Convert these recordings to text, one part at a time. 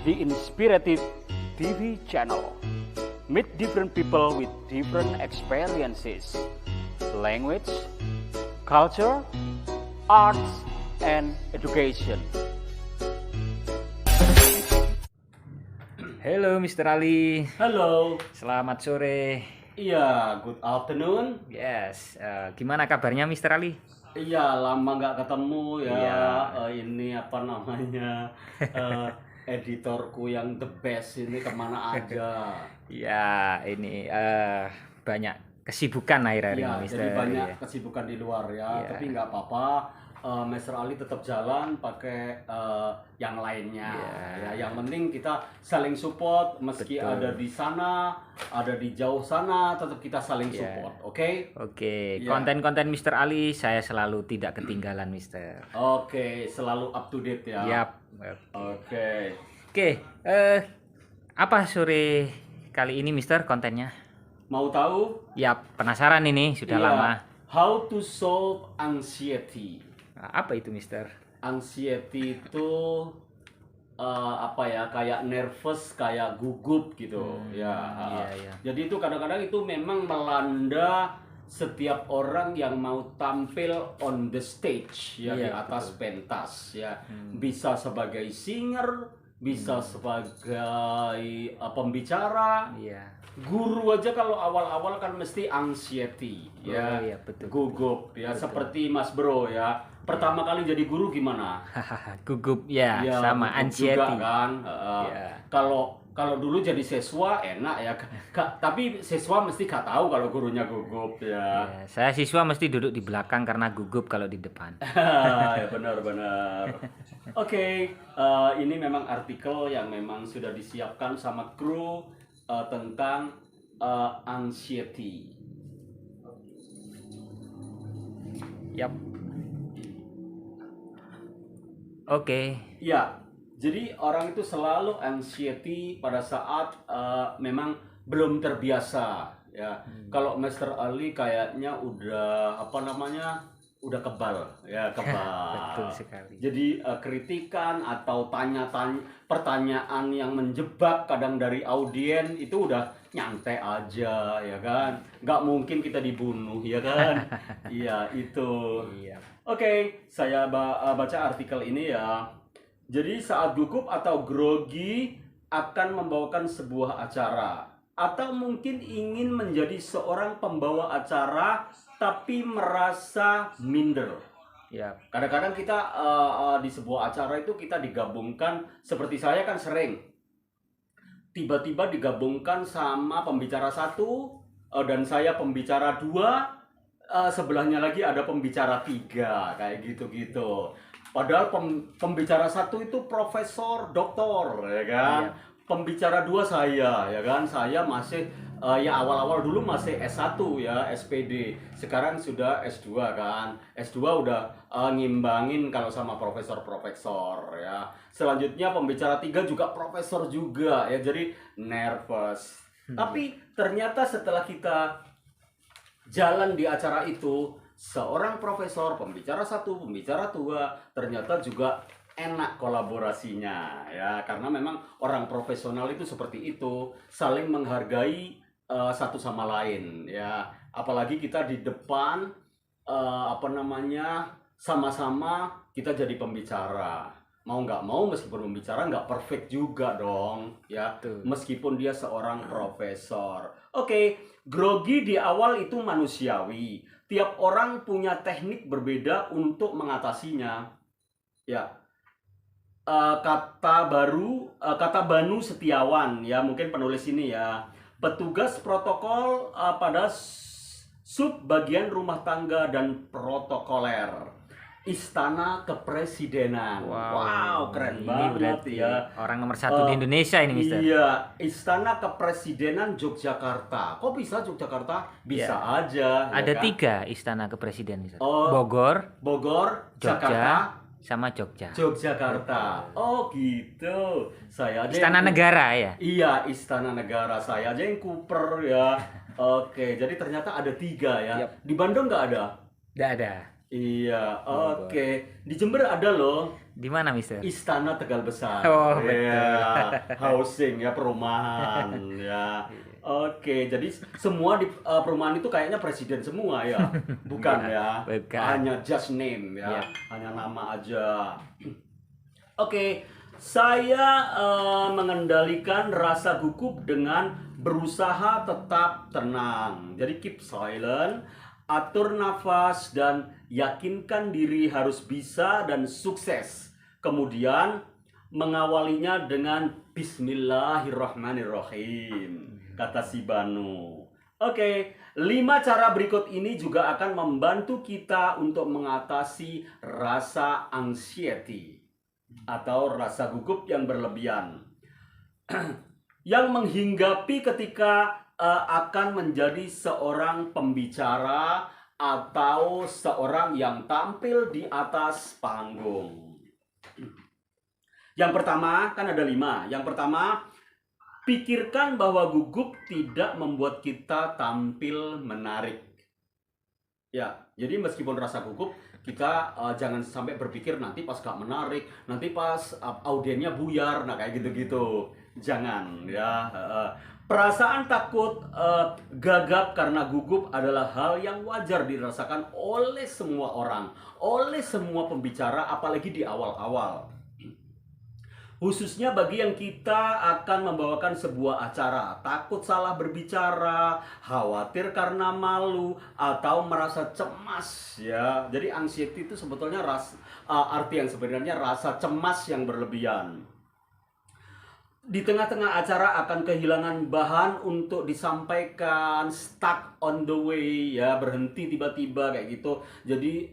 the Inspirative TV channel. Meet different people with different experiences, language, culture, arts, and education. Halo Mr. Ali, Halo, selamat sore. iya, good afternoon. Yes, gimana kabarnya Mr. Ali? Iya, lama nggak ketemu ya. Iya. Ini apa namanya, editorku yang the best ini kemana aja. Ya, ini banyak kesibukan akhir-akhir Iya, ini Mr. jadi banyak Ali. kesibukan di luar ya. Iya. Tapi nggak apa-apa. Mr. Ali tetap jalan pakai yang lainnya. Iya. Ya, yang penting kita saling support meski Betul. ada di sana, ada di jauh sana, tetap kita saling Iya. support, oke? Oke, Iya. konten-konten Mr. Ali saya selalu tidak ketinggalan Mr. Oke, selalu up to date ya. Yap. Oke. Oke, apa sore kali ini Mr. kontennya? Mau tahu? Yap, penasaran ini sudah Iya. lama. How to solve anxiety. Apa itu Mr.? Anxiety itu apa ya? Kayak nervous, kayak gugup gitu. Ya. iya, iya. Jadi itu kadang-kadang itu memang melanda setiap orang yang mau tampil on the stage ya, di Iya, atas pentas ya. Bisa sebagai singer, bisa sebagai pembicara. Iya. Guru aja kalau awal-awal kan mesti anxiety ya, Oh, iya, betul, gugup ya, seperti Mas Bro ya. Pertama kali jadi guru gimana? Gugup ya, Ya, sama gugup anxiety. juga kan. Iya. Kalau dulu jadi siswa enak ya, tapi siswa mesti gak tahu kalau gurunya gugup ya. Ya, saya siswa mesti duduk di belakang karena gugup kalau di depan. Ya benar-benar. Oke, ini memang artikel yang memang sudah disiapkan sama kru tentang anxiety. Yap. Oke. Ya, jadi orang itu selalu anxiety pada saat memang belum terbiasa ya. Kalau Mr. Ali kayaknya udah udah kebal ya, kebal. Betul sekali. Jadi kritikan atau pertanyaan yang menjebak kadang dari audien itu udah nyantai aja ya kan. Nggak mungkin kita dibunuh ya kan. Iya itu. Iya. Oke, saya baca artikel ini ya. Jadi saat gugup atau grogi akan membawakan sebuah acara, atau mungkin ingin menjadi seorang pembawa acara tapi merasa minder. Yap. Kadang-kadang kita di sebuah acara itu kita digabungkan, seperti saya kan sering tiba-tiba digabungkan sama pembicara satu dan saya pembicara dua, sebelahnya lagi ada pembicara tiga, kayak gitu-gitu. Padahal pembicara satu itu profesor, doktor, ya kan. Iya. Pembicara dua saya, ya kan. Saya masih ya awal-awal dulu masih S1 ya, SPD. Sekarang sudah S2 kan. S2 udah ngimbangin kalau sama profesor-profesor ya. Selanjutnya pembicara tiga juga profesor juga ya. Jadi nervous. Tapi ternyata setelah kita jalan di acara itu, seorang profesor, pembicara satu, pembicara dua, ternyata juga enak kolaborasinya ya, karena memang orang profesional itu seperti itu, saling menghargai satu sama lain ya. Apalagi kita di depan sama-sama kita jadi pembicara. Mau nggak mau, meskipun pembicara nggak perfect juga dong ya. Betul. Meskipun dia seorang profesor. Oke, grogi di awal itu manusiawi. Tiap orang punya teknik berbeda untuk mengatasinya. Ya, kata Banu Setiawan ya, mungkin penulis ini ya. Petugas protokol pada sub bagian rumah tangga dan protokoler. Istana Kepresidenan. Wow, keren ini banget berarti ya. orang nomor satu di Indonesia ini Mister. Iya, Istana Kepresidenan Yogyakarta. Kok bisa Yogyakarta? Bisa Ya. aja. ya Ada kan? 3 istana kepresiden Mister. Oh. Bogor, Bogor, Jogja, Jakarta, sama Jogja. Yogyakarta. Oh gitu. Saya aja Istana yang- negara ya. Iya, Istana Negara. Saya aja yang kuper ya. Oke, jadi ternyata ada 3 ya. Yap. Di Bandung nggak ada? Tidak ada. Iya, Bogor. oke. Di Jember ada loh Di mana, Mister? Istana Tegal Besar. Oh, Ya, housing ya, perumahan ya. Oke, jadi semua di perumahan itu kayaknya presiden semua ya. Bukan ya. Bukan. Hanya just name ya. Iya. Hanya nama aja. Oke, saya mengendalikan rasa gugup dengan berusaha tetap tenang. Jadi keep silent, atur nafas dan yakinkan diri harus bisa dan sukses. Kemudian mengawalinya dengan Bismillahirrahmanirrahim, kata si Banu. Oke, 5 cara berikut ini juga akan membantu kita untuk mengatasi rasa anxiety atau rasa gugup yang berlebihan yang menghinggapi ketika akan menjadi seorang pembicara atau seorang yang tampil di atas panggung. Yang pertama, kan ada 5. Yang pertama, pikirkan bahwa gugup tidak membuat kita tampil menarik. Ya, jadi meskipun rasa gugup, kita jangan sampai berpikir nanti pas gak menarik, nanti pas audiennya buyar, nah kayak gitu-gitu. Jangan ya. Perasaan takut, gagap karena gugup adalah hal yang wajar dirasakan oleh semua orang, oleh semua pembicara, apalagi di awal-awal. Khususnya bagi yang kita akan membawakan sebuah acara, takut salah berbicara, khawatir karena malu, atau merasa cemas ya. Jadi anxiety itu sebetulnya arti yang sebenarnya rasa cemas yang berlebihan. Di tengah-tengah acara akan kehilangan bahan untuk disampaikan, stuck on the way ya, berhenti tiba-tiba kayak gitu. Jadi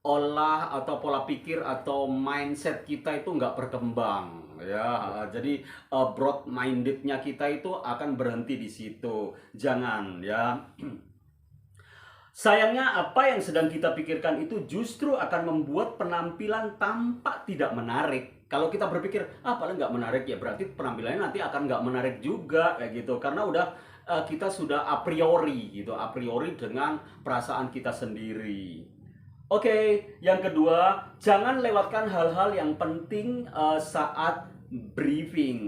olah atau pola pikir atau mindset kita itu nggak berkembang ya. Jadi broad mindednya kita itu akan berhenti di situ. Jangan ya. Sayangnya apa yang sedang kita pikirkan itu justru akan membuat penampilan tampak tidak menarik. Kalau kita berpikir, paling nggak menarik ya, berarti penampilannya nanti akan nggak menarik juga kayak gitu. Karena udah kita sudah a priori gitu, a priori dengan perasaan kita sendiri. Oke, yang kedua, jangan lewatkan hal-hal yang penting saat briefing.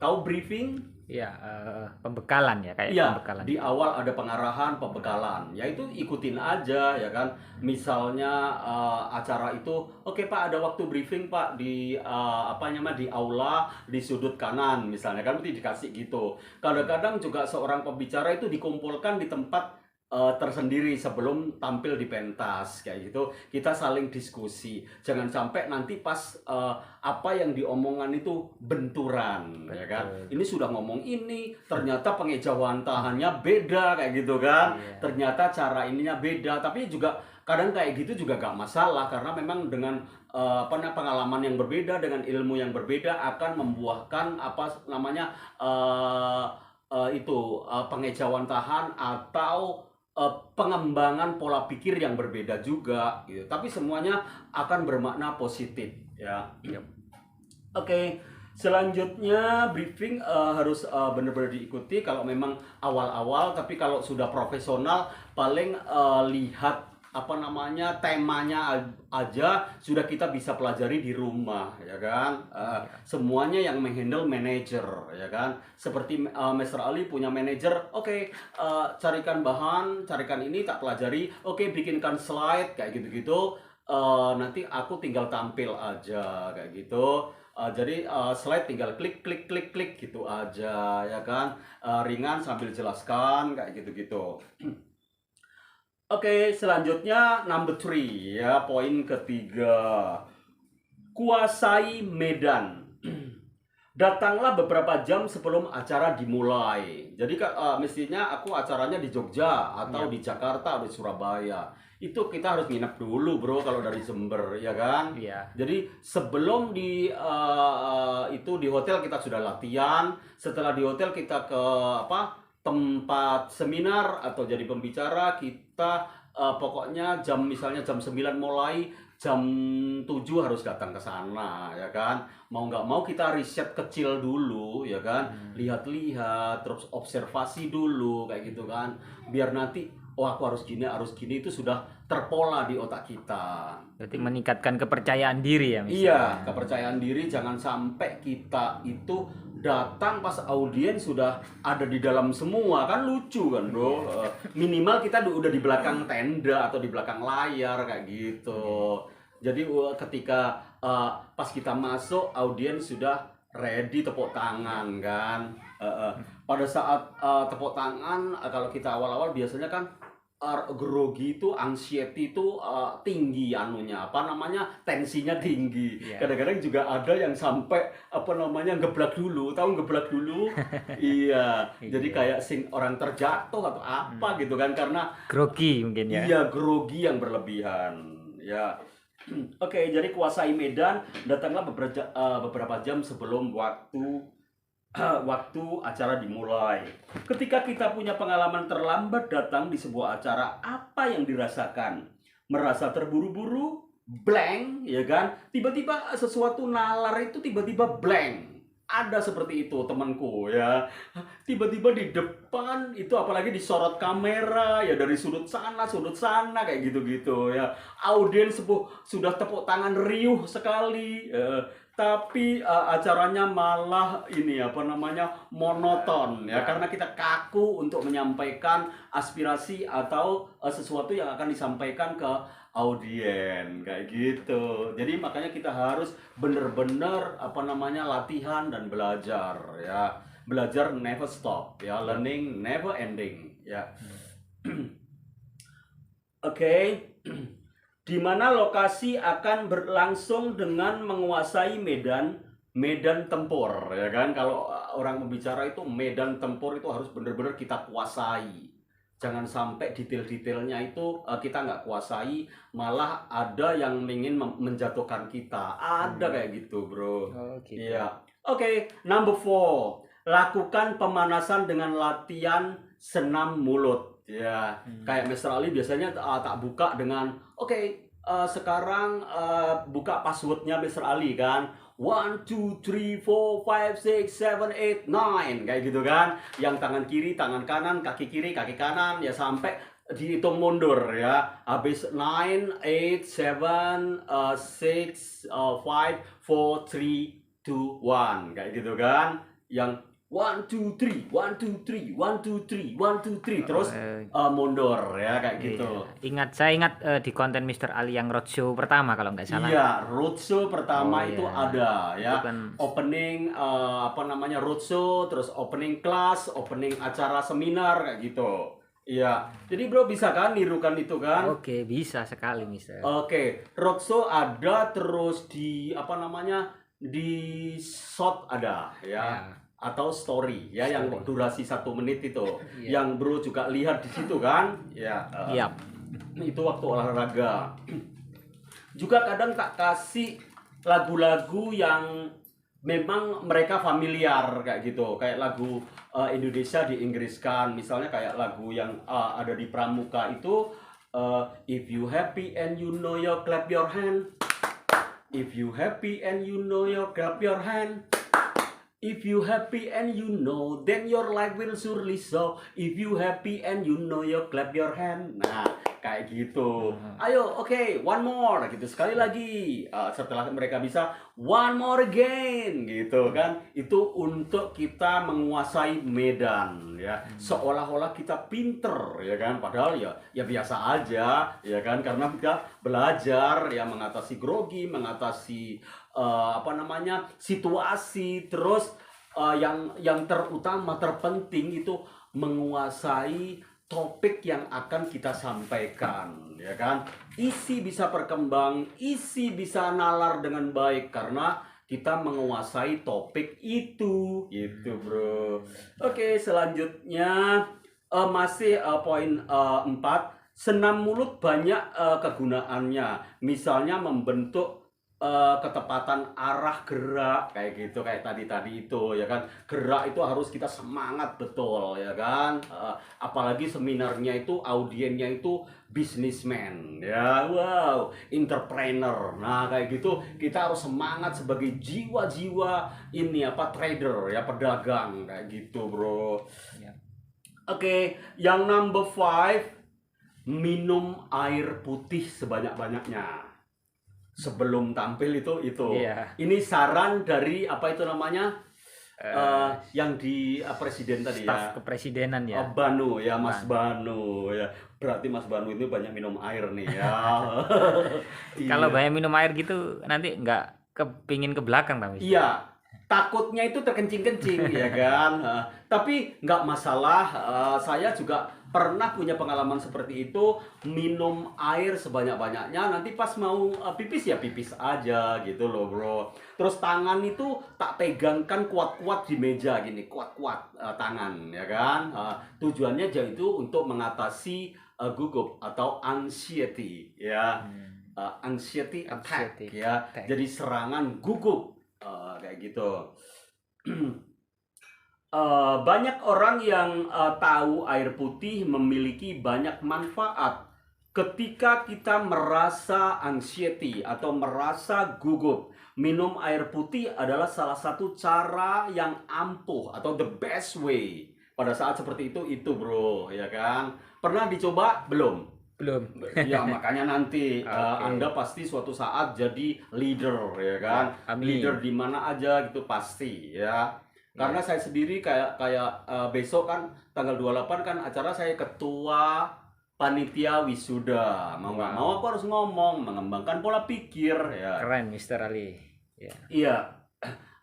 Tahu briefing? Iya, pembekalan ya, kayak Iya, pembekalan. di awal ada pengarahan, pembekalan. Ya itu ikutin aja ya kan. Misalnya acara itu, oke Pak, ada waktu briefing Pak di di aula di sudut kanan misalnya kan, mesti dikasih gitu. Kadang-kadang juga seorang pembicara itu dikumpulkan di tempat tersendiri sebelum tampil di pentas kayak gitu. Kita saling diskusi. Jangan sampai nanti pas apa yang diomongan itu benturan. Ya kan? Ini sudah ngomong ini, ternyata pengejawantahannya beda kayak gitu kan. Iya. Ternyata cara ininya beda. Tapi juga kadang kayak gitu juga gak masalah, karena memang dengan pengalaman yang berbeda, dengan ilmu yang berbeda akan membuahkan pengejawantahan atau pengembangan pola pikir yang berbeda juga gitu. Tapi semuanya akan bermakna positif ya. Yep. Oke, selanjutnya briefing harus benar-benar diikuti kalau memang awal-awal. Tapi kalau sudah profesional, paling lihat temanya aja sudah kita bisa pelajari di rumah ya kan. Semuanya yang menghandle manajer ya kan, seperti Mr. Ali punya manajer. Oke, carikan bahan, carikan ini tak pelajari, oke bikinkan slide kayak gitu-gitu. Nanti aku tinggal tampil aja kayak gitu. Jadi slide tinggal klik gitu aja ya kan. Ringan sambil jelaskan kayak gitu-gitu. Oke, selanjutnya number 3 ya, poin ketiga. Kuasai medan. Datanglah beberapa jam sebelum acara dimulai. Jadi mestinya aku acaranya di Jogja atau di Jakarta atau di Surabaya. Itu kita harus nginep dulu bro kalau dari Jember ya kan. Iya. Jadi sebelum di hotel kita sudah latihan. Setelah di hotel kita ke tempat seminar atau jadi pembicara. Kita pokoknya misalnya jam 9 mulai, jam 7 harus datang ke sana ya kan. Mau nggak mau kita riset kecil dulu ya kan. Lihat-lihat, terus observasi dulu kayak gitu kan. Biar nanti oh aku harus gini itu sudah terpola di otak kita. Berarti meningkatkan kepercayaan diri ya, Mister. Iya, kepercayaan diri. Jangan sampai kita itu datang pas audiens sudah ada di dalam semua, kan lucu kan bro. Minimal kita udah di belakang tenda atau di belakang layar kayak gitu. Jadi ketika pas kita masuk, audiens sudah ready tepuk tangan kan. Pada saat tepuk tangan, kalau kita awal-awal biasanya kan grogi itu, anxiety itu tinggi anunya, tensinya tinggi. Kadang-kadang juga ada yang sampai geblak dulu, tahu geblak dulu? Iya, jadi kayak orang terjatuh atau apa gitu kan, karena grogi mungkin ya. Iya, grogi yang berlebihan. Ya. Oke, jadi kuasai medan, datanglah beberapa jam sebelum waktu acara dimulai. Ketika kita punya pengalaman terlambat datang di sebuah acara, apa yang dirasakan? Merasa terburu-buru, blank, ya kan? Tiba-tiba sesuatu nalar itu tiba-tiba blank. Ada seperti itu temanku ya. Tiba-tiba di depan itu, apalagi disorot kamera ya, dari sudut sana kayak gitu-gitu ya. Audiens sudah tepuk tangan riuh sekali. Tapi acaranya malah monoton ya, karena kita kaku untuk menyampaikan aspirasi atau sesuatu yang akan disampaikan ke audiens kayak gitu. Jadi makanya kita harus benar-benar latihan dan belajar ya. Belajar never stop ya, learning never ending ya. Oke. Di mana lokasi akan berlangsung dengan menguasai medan tempur ya kan. Kalau orang membicara itu medan tempur itu harus benar-benar kita kuasai. Jangan sampai detail-detailnya itu kita nggak kuasai, malah ada yang ingin menjatuhkan kita. Ada kayak gitu bro. Gitu. Iya. Oke, number 4, lakukan pemanasan dengan latihan senam mulut. Ya, kayak Mr. Ali biasanya tak buka dengan sekarang buka passwordnya Mr. Ali kan, 1, 2, 3, 4, 5, 6, 7, 8, 9 kayak gitu kan. Yang tangan kiri, tangan kanan, kaki kiri, kaki kanan ya, sampai dihitung mundur ya. Habis 9, 8, 7, 6, 5, 4, 3, 2, 1 kayak gitu kan. Yang 1, 2, 3, 1, 2, 3, 1, 2, 3, 1, 2, 3 terus mundur ya kayak gitu. Saya ingat di konten Mr. Ali yang roadshow pertama kalau nggak salah. Iya, roadshow pertama itu ada ya. Itu kan opening roadshow, terus opening kelas, opening acara seminar kayak gitu. Iya. Jadi bro bisa kan nirukan itu kan? Oke, bisa sekali Mister. Oke, roadshow ada, terus di di shot ada ya. Atau story ya, yang durasi 1 menit itu, yang bro juga lihat di situ kan ya. Itu waktu olahraga. Juga kadang tak kasih lagu-lagu yang memang mereka familiar kayak gitu, kayak lagu Indonesia diinggriskan, misalnya kayak lagu yang ada di Pramuka itu, if you happy and you know you clap your hand, if you happy and you know you clap your hand, if you happy and you know, then your life will surely so. If you happy and you know, you clap your hand. Nah, kayak gitu. Ayo, one more gitu, sekali lagi. Setelah mereka bisa, one more again gitu kan. Itu untuk kita menguasai medan ya. Seolah-olah kita pinter ya kan, padahal ya biasa aja ya kan, karena kita belajar ya mengatasi grogi, mengatasi situasi, terus yang terpenting itu menguasai topik yang akan kita sampaikan ya kan. Isi bisa berkembang, isi bisa nalar dengan baik karena kita menguasai topik itu gitu bro. Oke, selanjutnya masih poin 4, senam mulut banyak kegunaannya, misalnya membentuk ketepatan arah gerak kayak gitu, kayak tadi itu ya kan. Gerak itu harus kita semangat betul ya kan. Apalagi seminarnya itu audiennya itu businessman ya, wow, entrepreneur. Nah kayak gitu kita harus semangat sebagai jiwa-jiwa trader ya, pedagang kayak gitu bro. Oke, yang number 5, minum air putih sebanyak-banyaknya sebelum tampil itu. Iya. Ini saran dari apa itu namanya Eh, yang di presiden tadi Staf ya. kepresidenan ya. Banu ya, Mas Banu ya. Berarti Mas Banu itu banyak minum air nih ya. Kalau Iya. banyak minum air gitu nanti nggak kepingin ke belakang tapi. Iya, takutnya itu terkencing-kencing ya kan. Tapi nggak masalah. Saya juga pernah punya pengalaman seperti itu, minum air sebanyak-banyaknya. Nanti pas mau pipis ya pipis aja gitu loh bro. Terus tangan itu tak pegangkan kuat-kuat di meja gini, kuat-kuat tangan ya kan. Tujuannya itu untuk mengatasi gugup atau anxiety ya. Anxiety attack Anxiety ya. attack. Jadi serangan gugup kayak gitu. Banyak orang yang tahu air putih memiliki banyak manfaat. Ketika kita merasa anxiety atau merasa gugup, minum air putih adalah salah satu cara yang ampuh atau the best way pada saat seperti itu bro, ya kan? Pernah dicoba belum? Belum. Ya makanya nanti Oke. Anda pasti suatu saat jadi leader ya kan, Amin. leader di mana aja gitu pasti ya. Karena saya sendiri kayak besok kan tanggal 28 kan acara saya ketua panitia wisuda. Mau nggak mau aku harus ngomong, mengembangkan pola pikir ya. Keren Mr. Ali. Ya. Iya,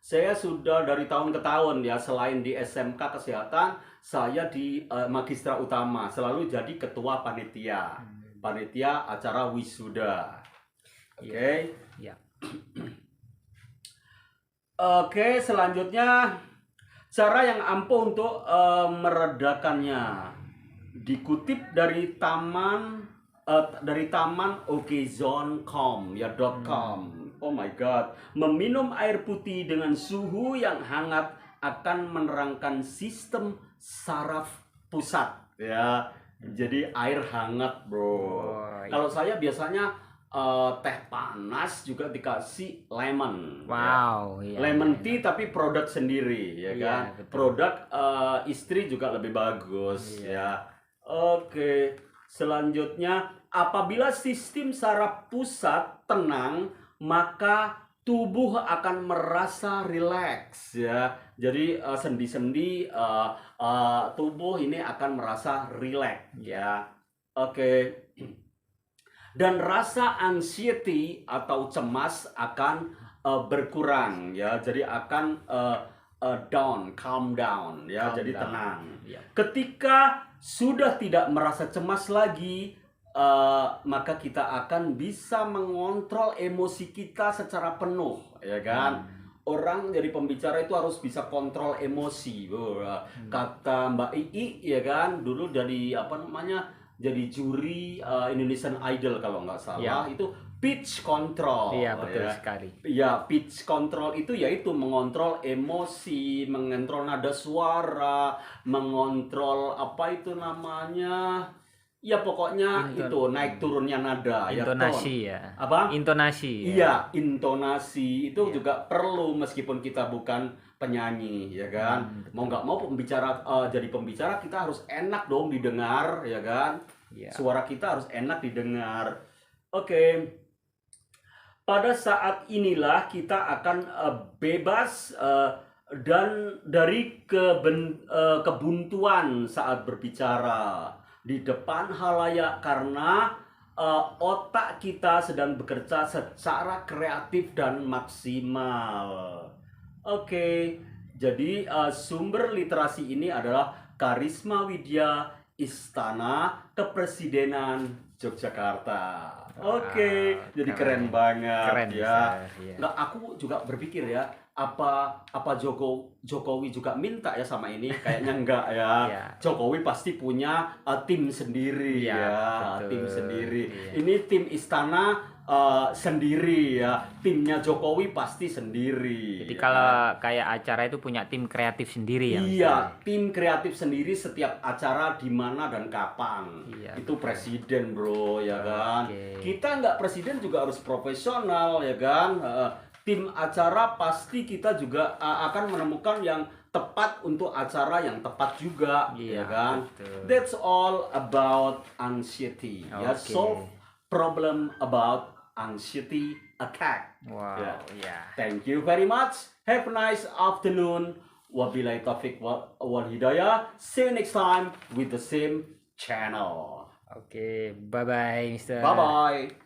saya sudah dari tahun ke tahun ya, selain di SMK Kesehatan, saya di Magistra Utama selalu jadi ketua panitia acara wisuda. Oke. Ya. Oke, selanjutnya cara yang ampuh untuk meredakannya dikutip dari taman okezone.com ya .com. Oh my god, meminum air putih dengan suhu yang hangat akan menerangkan sistem saraf pusat ya. Jadi air hangat bro. Oh, iya. Kalau saya biasanya teh panas juga dikasih lemon. Ya. Wow. Iya, Lemon iya. tea tapi produk sendiri ya Iya, kan. betul. Produk istri juga lebih bagus Iya. ya. Oke, selanjutnya apabila sistem saraf pusat tenang, maka tubuh akan merasa rileks ya. Jadi sendi-sendi tubuh ini akan merasa rileks ya. Oke. Dan rasa anxiety atau cemas akan berkurang ya. Jadi akan calm down ya. Calm Jadi down. tenang. Iya. Ketika sudah tidak merasa cemas lagi, maka kita akan bisa mengontrol emosi kita secara penuh, ya kan? Orang jadi pembicara itu harus bisa kontrol emosi, bro. Kata Mbak Ii, ya kan, dulu jadi apa namanya, jadi juri Indonesian Idol kalau nggak salah, itu pitch control. Iya, betul ya. sekali. Ya, pitch control itu yaitu mengontrol emosi, mengontrol nada suara, mengontrol apa itu namanya? Ya pokoknya itu naik turunnya nada Intonasi ya. ya. Apa? Intonasi. Ya. Iya, intonasi itu juga perlu meskipun kita bukan penyanyi, ya kan? Mau nggak mau pembicara jadi pembicara kita harus enak dong didengar, ya kan? Iya. Suara kita harus enak didengar. Oke. Pada saat inilah kita akan bebas dan dari kebuntuan saat berbicara di depan halayak karena otak kita sedang bekerja secara kreatif dan maksimal. Oke, jadi sumber literasi ini adalah Karisma Widya Istana Kepresidenan Yogyakarta. Oke, jadi keren banget Keren, ya. iya. Nggak, aku juga berpikir ya, apa Jokowi juga minta ya sama ini? Kayaknya enggak ya. Iya. Jokowi pasti punya tim sendiri Iya, ya, betul. tim sendiri. Iya. Ini tim istana sendiri ya, timnya Jokowi pasti sendiri. Jadi ya kalau kan? kayak acara itu punya tim kreatif sendiri ya. Iya, tim kreatif sendiri setiap acara di mana dan kapan. Iya, Itu presiden bro, ya kan. Oke. Kita nggak presiden juga harus profesional, ya kan. Tim acara pasti kita juga akan menemukan yang tepat untuk acara yang tepat juga, Iya, ya kan? betul. That's all about anxiety. Ya, Oke. solve problem about anxiety attack. Wow, Ya. ya. Thank you very much. Have a nice afternoon. Wabillahi taufiq wal hidayah. See you next time with the same channel. Oke, bye-bye, Mister. Bye bye.